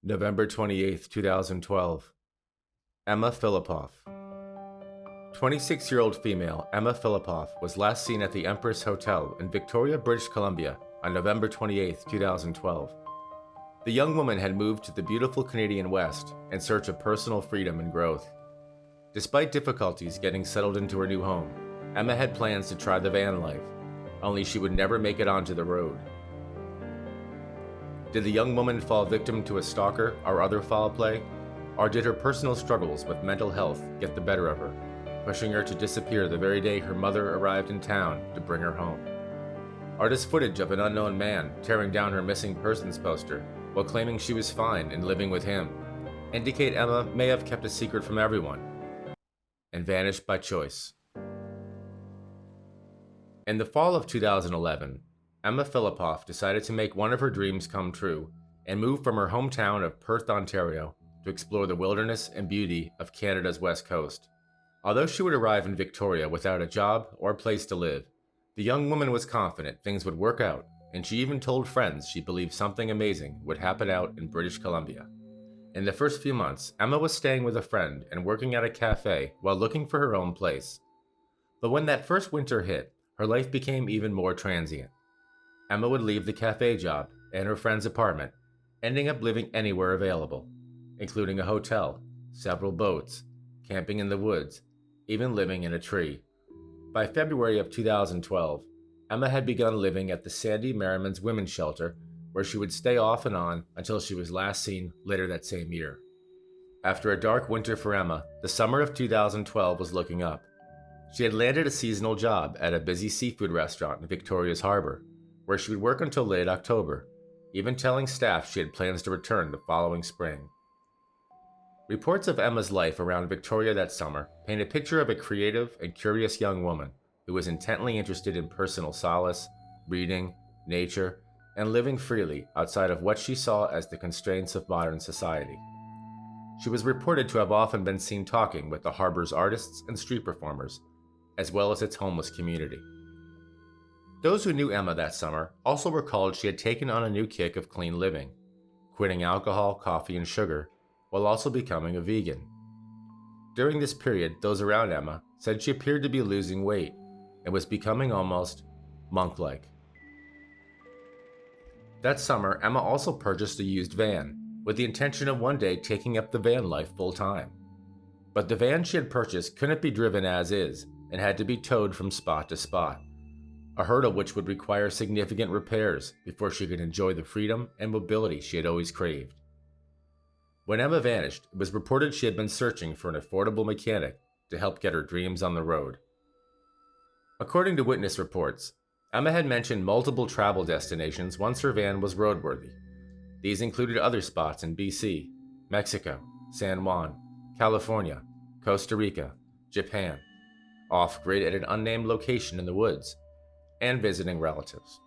November 28th, 2012. Emma Fillipoff. 26-year-old female Emma Fillipoff was last seen at the Empress Hotel in Victoria, British Columbia on November 28th, 2012. The young woman had moved to the beautiful Canadian West in search of personal freedom and growth. Despite difficulties getting settled into her new home, Emma had plans to try the van life, only she would never make it onto the road. Did the young woman fall victim to a stalker or other foul play? Or did her personal struggles with mental health get the better of her, pushing her to disappear the very day her mother arrived in town to bring her home? Or does footage of an unknown man tearing down her missing persons poster while claiming she was fine and living with him indicate Emma may have kept a secret from everyone and vanished by choice? In the fall of 2011, Emma Fillipoff decided to make one of her dreams come true and move from her hometown of Perth, Ontario, to explore the wilderness and beauty of Canada's west coast. Although she would arrive in Victoria without a job or place to live, the young woman was confident things would work out, and she even told friends she believed something amazing would happen out in British Columbia. In the first few months, Emma was staying with a friend and working at a cafe while looking for her own place. But when that first winter hit, her life became even more transient. Emma would leave the cafe job and her friend's apartment, ending up living anywhere available, including a hotel, several boats, camping in the woods, even living in a tree. By February of 2012, Emma had begun living at the Sandy Merriman's Women's Shelter, where she would stay off and on until she was last seen later that same year. After a dark winter for Emma, the summer of 2012 was looking up. She had landed a seasonal job at a busy seafood restaurant in Victoria's Harbor, where she would work until late October, even telling staff she had plans to return the following spring. Reports of Emma's life around Victoria that summer paint a picture of a creative and curious young woman who was intently interested in personal solace, reading, nature, and living freely outside of what she saw as the constraints of modern society. She was reported to have often been seen talking with the harbor's artists and street performers, as well as its homeless community. Those who knew Emma that summer also recalled she had taken on a new kick of clean living, quitting alcohol, coffee, and sugar, while also becoming a vegan. During this period, those around Emma said she appeared to be losing weight and was becoming almost monk-like. That summer, Emma also purchased a used van, with the intention of one day taking up the van life full-time. But the van she had purchased couldn't be driven as is and had to be towed from spot to spot, a hurdle which would require significant repairs before she could enjoy the freedom and mobility she had always craved. When Emma vanished, it was reported she had been searching for an affordable mechanic to help get her dreams on the road. According to witness reports, Emma had mentioned multiple travel destinations once her van was roadworthy. These included other spots in BC, Mexico, San Juan, California, Costa Rica, Japan, off-grid at an unnamed location in the woods, and visiting relatives.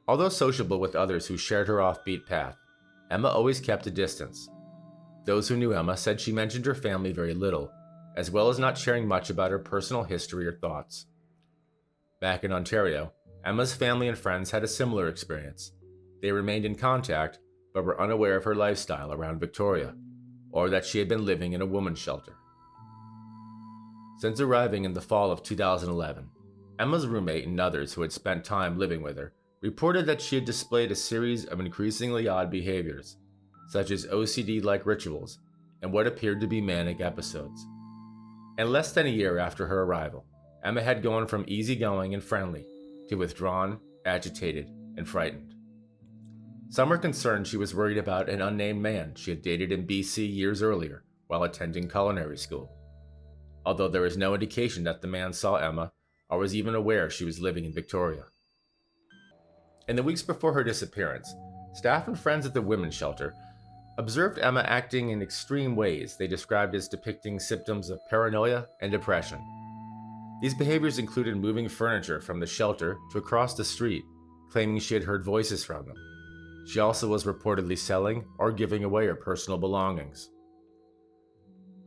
Although sociable with others who shared her offbeat path, Emma always kept a distance. Those who knew Emma said she mentioned her family very little, as well as not sharing much about her personal history or thoughts. Back in Ontario, Emma's family and friends had a similar experience. They remained in contact, but were unaware of her lifestyle around Victoria, or that she had been living in a woman's shelter. Since arriving in the fall of 2011, Emma's roommate and others who had spent time living with her reported that she had displayed a series of increasingly odd behaviors, such as OCD-like rituals and what appeared to be manic episodes. In less than a year after her arrival, Emma had gone from easygoing and friendly to withdrawn, agitated, and frightened. Some were concerned she was worried about an unnamed man she had dated in BC years earlier while attending culinary school, although there was no indication that the man saw Emma or was even aware she was living in Victoria. In the weeks before her disappearance, staff and friends at the women's shelter observed Emma acting in extreme ways they described as depicting symptoms of paranoia and depression. These behaviors included moving furniture from the shelter to across the street, claiming she had heard voices from them. She also was reportedly selling or giving away her personal belongings.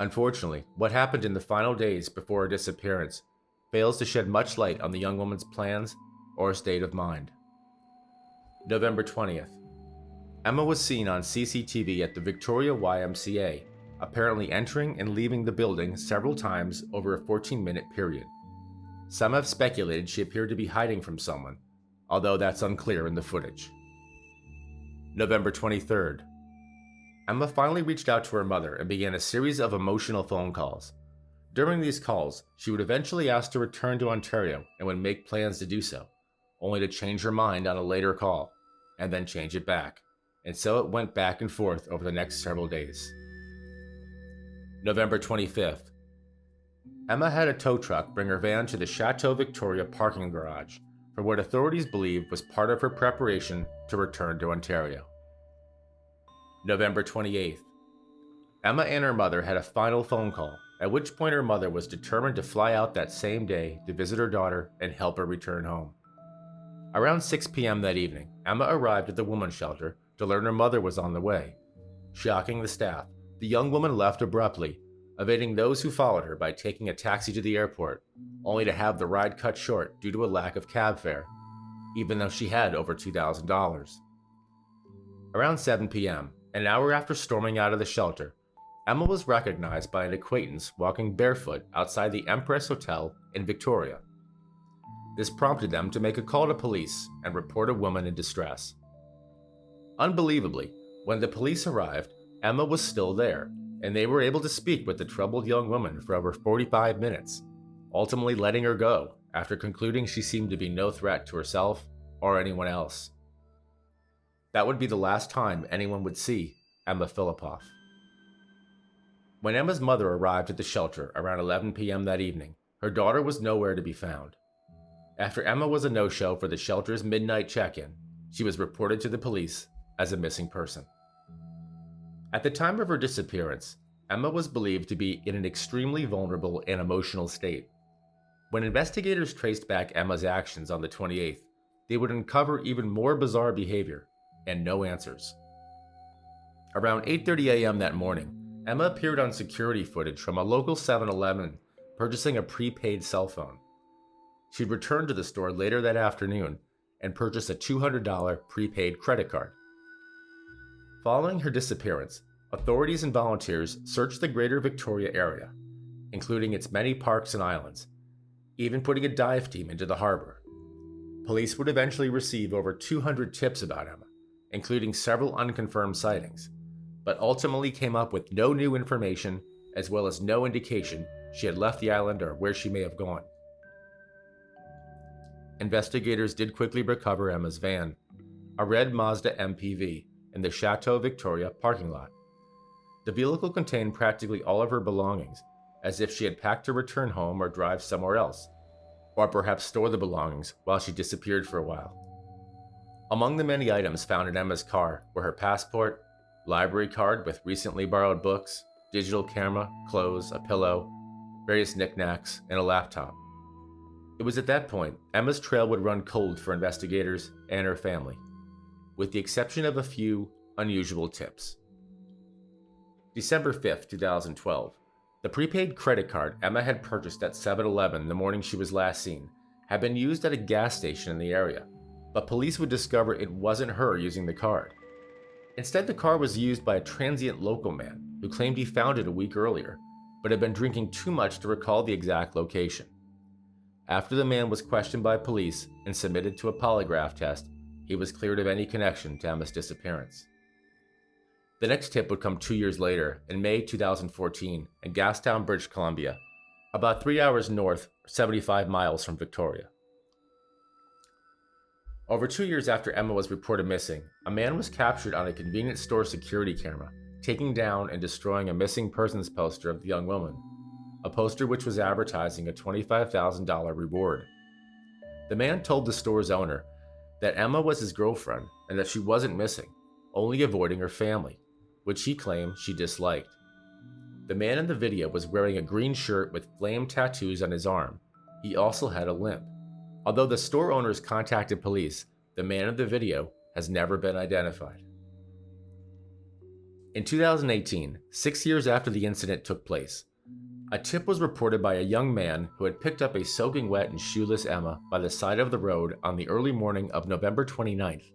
Unfortunately, what happened in the final days before her disappearance fails to shed much light on the young woman's plans or state of mind. November 20th. Emma was seen on CCTV at the Victoria YMCA, apparently entering and leaving the building several times over a 14-minute period. Some have speculated she appeared to be hiding from someone, although that's unclear in the footage. November 23rd. Emma finally reached out to her mother and began a series of emotional phone calls. During these calls, she would eventually ask to return to Ontario and would make plans to do so, only to change her mind on a later call, and then change it back. And so it went back and forth over the next several days. November 25th. Emma had a tow truck bring her van to the Chateau Victoria parking garage for what authorities believed was part of her preparation to return to Ontario. November 28th. Emma and her mother had a final phone call, at which point her mother was determined to fly out that same day to visit her daughter and help her return home. Around 6 p.m. that evening, Emma arrived at the woman's shelter to learn her mother was on the way. Shocking the staff, the young woman left abruptly, evading those who followed her by taking a taxi to the airport, only to have the ride cut short due to a lack of cab fare, even though she had over $2,000. Around 7 p.m., an hour after storming out of the shelter, Emma was recognized by an acquaintance walking barefoot outside the Empress Hotel in Victoria. This prompted them to make a call to police and report a woman in distress. Unbelievably, when the police arrived, Emma was still there, and they were able to speak with the troubled young woman for over 45 minutes, ultimately letting her go after concluding she seemed to be no threat to herself or anyone else. That would be the last time anyone would see Emma Fillipoff. When Emma's mother arrived at the shelter around 11 p.m. that evening, her daughter was nowhere to be found. After Emma was a no-show for the shelter's midnight check-in, she was reported to the police as a missing person. At the time of her disappearance, Emma was believed to be in an extremely vulnerable and emotional state. When investigators traced back Emma's actions on the 28th, they would uncover even more bizarre behavior and no answers. Around 8:30 a.m. that morning, Emma appeared on security footage from a local 7-Eleven purchasing a prepaid cell phone. She'd returned to the store later that afternoon and purchased a $200 prepaid credit card. Following her disappearance, authorities and volunteers searched the greater Victoria area, including its many parks and islands, even putting a dive team into the harbor. Police would eventually receive over 200 tips about Emma, including several unconfirmed sightings, but ultimately came up with no new information as well as no indication she had left the island or where she may have gone. Investigators did quickly recover Emma's van, a red Mazda MPV, in the Chateau Victoria parking lot. The vehicle contained practically all of her belongings, as if she had packed to return home or drive somewhere else, or perhaps store the belongings while she disappeared for a while. Among the many items found in Emma's car were her passport, library card with recently borrowed books, digital camera, clothes, a pillow, various knickknacks, and a laptop. It was at that point Emma's trail would run cold for investigators and her family, with the exception of a few unusual tips. December 5th, 2012. The prepaid credit card Emma had purchased at 7-Eleven the morning she was last seen had been used at a gas station in the area, but police would discover it wasn't her using the card. Instead, the car was used by a transient local man who claimed he found it a week earlier, but had been drinking too much to recall the exact location. After the man was questioned by police and submitted to a polygraph test, he was cleared of any connection to Emma's disappearance. The next tip would come 2 years later, in May 2014, in Gastown, British Columbia, about 3 hours north, 75 miles from Victoria. Over 2 years after Emma was reported missing, a man was captured on a convenience store security camera, taking down and destroying a missing persons poster of the young woman, a poster which was advertising a $25,000 reward. The man told the store's owner that Emma was his girlfriend and that she wasn't missing, only avoiding her family, which he claimed she disliked. The man in the video was wearing a green shirt with flame tattoos on his arm. He also had a limp. Although the store owners contacted police, the man in the video has never been identified. In 2018, 6 years after the incident took place, a tip was reported by a young man who had picked up a soaking wet and shoeless Emma by the side of the road on the early morning of November 29th,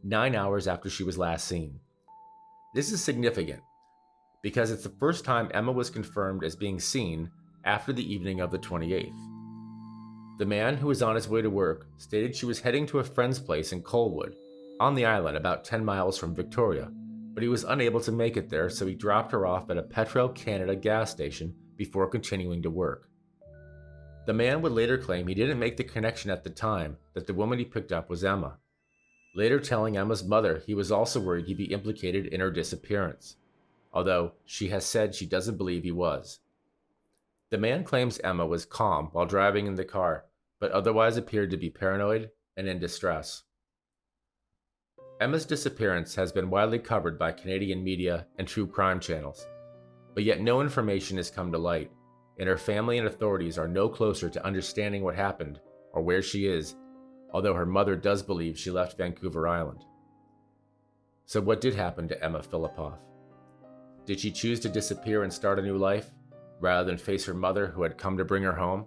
9 hours after she was last seen. This is significant because it's the first time Emma was confirmed as being seen after the evening of the 28th. The man who was on his way to work stated she was heading to a friend's place in Colwood, on the island about 10 miles from Victoria, but he was unable to make it there, so he dropped her off at a Petro-Canada gas station before continuing to work. The man would later claim he didn't make the connection at the time that the woman he picked up was Emma, later telling Emma's mother he was also worried he'd be implicated in her disappearance, although she has said she doesn't believe he was. The man claims Emma was calm while driving in the car, but otherwise appeared to be paranoid and in distress. Emma's disappearance has been widely covered by Canadian media and true crime channels, but yet no information has come to light, and her family and authorities are no closer to understanding what happened or where she is, although her mother does believe she left Vancouver Island. So what did happen to Emma Fillipoff? Did she choose to disappear and start a new life, rather than face her mother who had come to bring her home?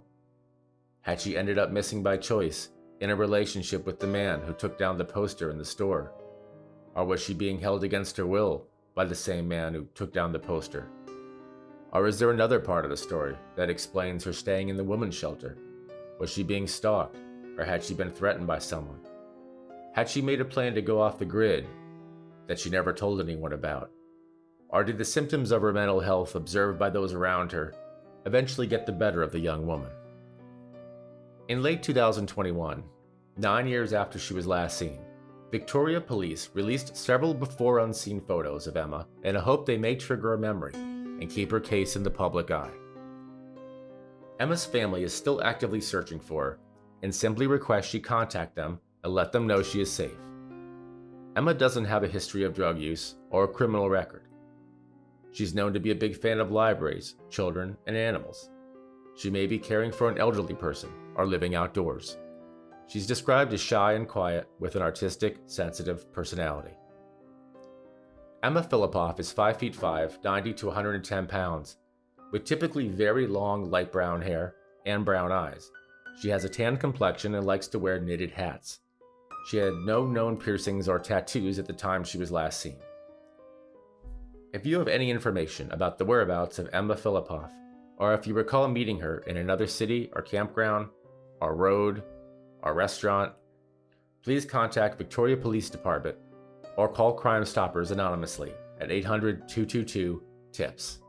Had she ended up missing by choice, in a relationship with the man who took down the poster in the store? Or was she being held against her will by the same man who took down the poster? Or is there another part of the story that explains her staying in the women's shelter? Was she being stalked, or had she been threatened by someone? Had she made a plan to go off the grid that she never told anyone about? Or did the symptoms of her mental health observed by those around her eventually get the better of the young woman? In late 2021, 9 years after she was last seen, Victoria Police released several before-unseen photos of Emma in a hope they may trigger a memory and keep her case in the public eye. Emma's family is still actively searching for her and simply requests she contact them and let them know she is safe. Emma doesn't have a history of drug use or a criminal record. She's known to be a big fan of libraries, children, and animals. She may be caring for an elderly person or living outdoors. She's described as shy and quiet with an artistic, sensitive personality. Emma Fillipoff is 5'5", 90 to 110 pounds, with typically very long light brown hair and brown eyes. She has a tan complexion and likes to wear knitted hats. She had no known piercings or tattoos at the time she was last seen. If you have any information about the whereabouts of Emma Fillipoff, or if you recall meeting her in another city or campground, or road, or restaurant, please contact Victoria Police Department or call Crime Stoppers anonymously at 800-222-TIPS.